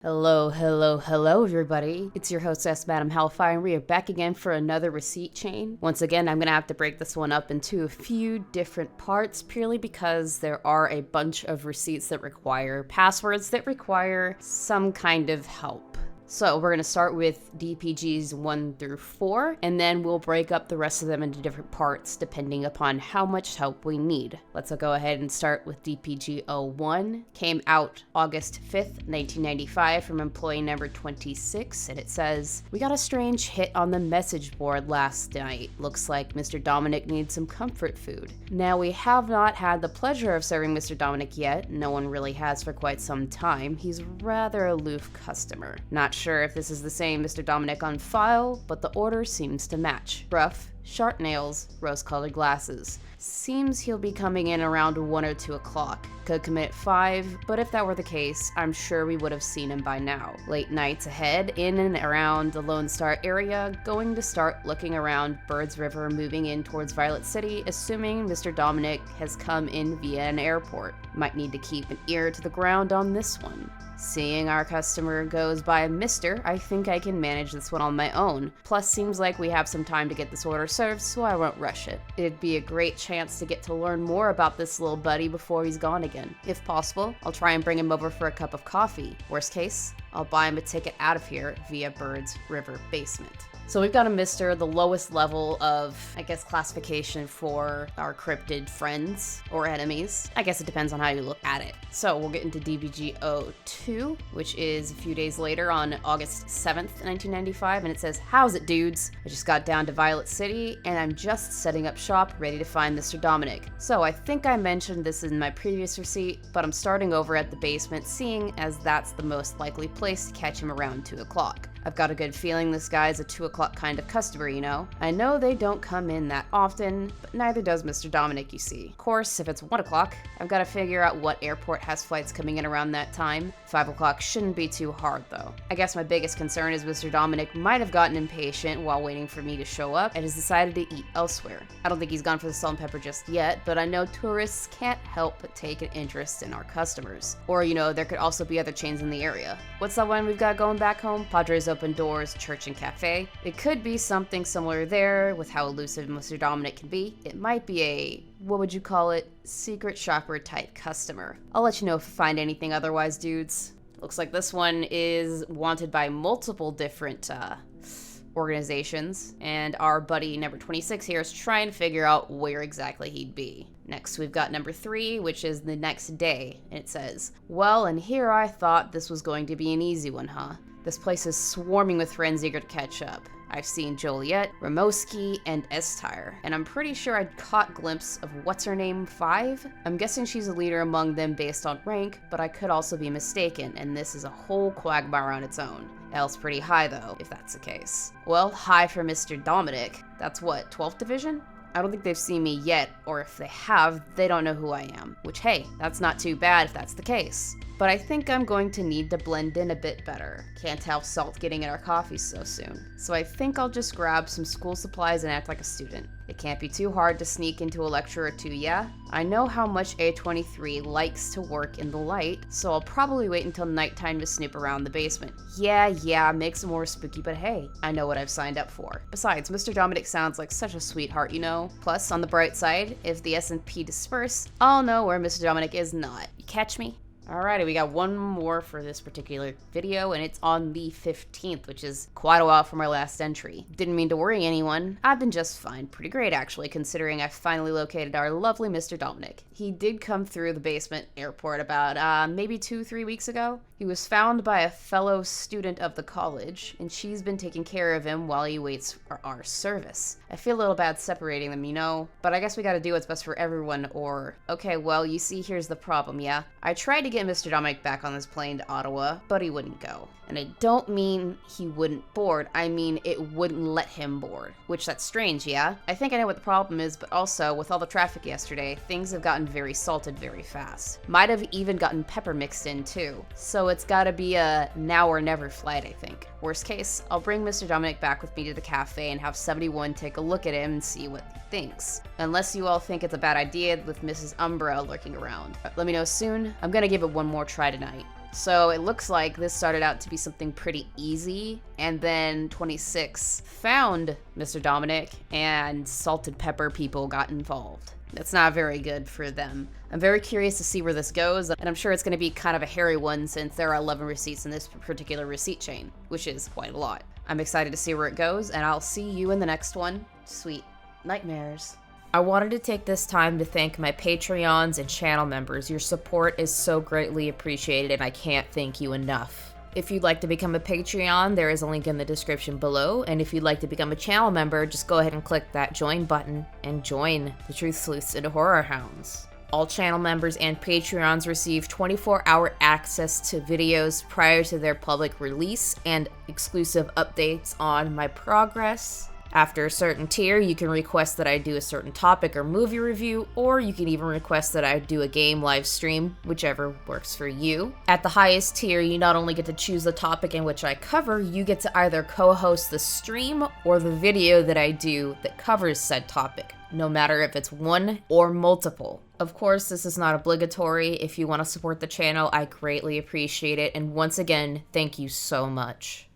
Hello everybody. It's your hostess, Madam Hellfire, and we are back again for another receipt chain. Once again, I'm gonna have to break this one up into a few different parts, purely because there are a bunch of receipts that require passwords that require some kind of help. So we're gonna start with DPGs 1 through 4, and then we'll break up the rest of them into different parts depending upon how much help we need. Let's go ahead and start with DPG01. Came out August 5th, 1995 from employee number 26, and it says, "We got a strange hit on the message board last night. Looks like Mr. Dominic needs some comfort food." Now, we have not had the pleasure of serving Mr. Dominic yet. No one really has for quite some time. He's rather aloof customer. Not sure if this is the same Mr. Dominic on file, but the order seems to match. Rough, sharp nails, rose-colored glasses. Seems he'll be coming in around 1 or 2 o'clock. Could come in at 5, but if that were the case, I'm sure we would have seen him by now. Late nights ahead, in and around the Lone Star area, going to start looking around Birds River, moving in towards Violet City, assuming Mr. Dominic has come in via an airport. Might need to keep an ear to the ground on this one. Seeing our customer goes by Mr., I think I can manage this one on my own. Plus, seems like we have some time to get this order served, so I won't rush it. It'd be a great chance to get to learn more about this little buddy before he's gone again. If possible, I'll try and bring him over for a cup of coffee. Worst case, I'll buy him a ticket out of here via Birds River basement. So we've got a Mr., the lowest level of, I guess, classification for our cryptid friends or enemies. I guess it depends on how you look at it. So we'll get into DPG02, which is a few days later on August 7th, 1995, and it says, "How's it, dudes? I just got down to Violet City, and I'm just setting up shop, ready to find Mr. Dominic. So I think I mentioned this in my previous receipt, but I'm starting over at the basement, seeing as that's the most likely place to catch him around 2 o'clock. I've got a good feeling this guy's a 2 o'clock kind of customer, you know? I know they don't come in that often, but neither does Mr. Dominic, you see. Of course, if it's 1 o'clock, I've got to figure out what airport has flights coming in around that time. 5 o'clock shouldn't be too hard, though. I guess my biggest concern is Mr. Dominic might have gotten impatient while waiting for me to show up and has decided to eat elsewhere. I don't think he's gone for the salt and pepper just yet, but I know tourists can't help but take an interest in our customers. Or, you know, there could also be other chains in the area. What's that one we've got going back home? Padres Open Doors, Church and Café. It could be something similar there with how elusive Mr. Dominic can be. It might be a, what would you call it, secret shopper type customer. I'll let you know if I find anything otherwise, dudes." Looks like this one is wanted by multiple different organizations, and our buddy number 26 here is trying to figure out where exactly he'd be. Next, we've got number 3, which is the next day, and it says, "Well, and here I thought this was going to be an easy one, huh? This place is swarming with friends eager to catch up. I've seen Joliet, Ramoski, and S-Tire, and I'm pretty sure I'd caught a glimpse of what's-her-name 5? I'm guessing she's a leader among them based on rank, but I could also be mistaken, and this is a whole quagmire on its own. L's pretty high, though, if that's the case." Well, high for Mr. Dominic. That's what, 12th Division? I don't think they've seen me yet, or if they have, they don't know who I am. Which, hey, that's not too bad if that's the case. But I think I'm going to need to blend in a bit better. Can't have salt getting in our coffee so soon. So I think I'll just grab some school supplies and act like a student. It can't be too hard to sneak into a lecture or two, yeah? I know how much A23 likes to work in the light, so I'll probably wait until nighttime to snoop around the basement. Yeah, makes it more spooky, but hey, I know what I've signed up for. Besides, Mr. Dominic sounds like such a sweetheart, you know? Plus, on the bright side, if the S&P disperse, I'll know where Mr. Dominic is not. You catch me? Alrighty, we got one more for this particular video, and it's on the 15th, which is quite a while from our last entry. Didn't mean to worry anyone. I've been just fine. Pretty great, actually, considering I finally located our lovely Mr. Dominic. He did come through the basement airport about, maybe 2-3 weeks ago. He was found by a fellow student of the college, and she's been taking care of him while he waits for our service. I feel a little bad separating them, you know, but I guess we gotta do what's best for everyone, or... Okay, well, you see, here's the problem, yeah? I tried to get Mr. Dominic back on this plane to Ottawa, but he wouldn't go. And I don't mean he wouldn't board, I mean it wouldn't let him board. Which, that's strange, yeah? I think I know what the problem is, but also, with all the traffic yesterday, things have gotten very salted very fast. Might have even gotten pepper mixed in, too. So it's gotta be a now or never flight, I think. Worst case, I'll bring Mr. Dominic back with me to the cafe and have 71 take a look at him and see what he thinks. Unless you all think it's a bad idea with Mrs. Umbra lurking around. Let me know soon. I'm gonna give it one more try tonight. So it looks like this started out to be something pretty easy, and then 26 found Mr. Dominic, and Salt and Pepper people got involved. That's not very good for them. I'm very curious to see where this goes, and I'm sure it's going to be kind of a hairy one since there are 11 receipts in this particular receipt chain, which is quite a lot. I'm excited to see where it goes, and I'll see you in the next one. Sweet nightmares. I wanted to take this time to thank my Patreons and channel members. Your support is so greatly appreciated, and I can't thank you enough. If you'd like to become a Patreon, there is a link in the description below, and if you'd like to become a channel member, just go ahead and click that join button and join the Truth Sleuths and Horror Hounds. All channel members and Patreons receive 24-hour access to videos prior to their public release and exclusive updates on my progress. After a certain tier, you can request that I do a certain topic or movie review, or you can even request that I do a game live stream, whichever works for you. At the highest tier, you not only get to choose the topic in which I cover, you get to either co-host the stream or the video that I do that covers said topic, no matter if it's one or multiple. Of course, this is not obligatory. If you want to support the channel, I greatly appreciate it, and once again, thank you so much.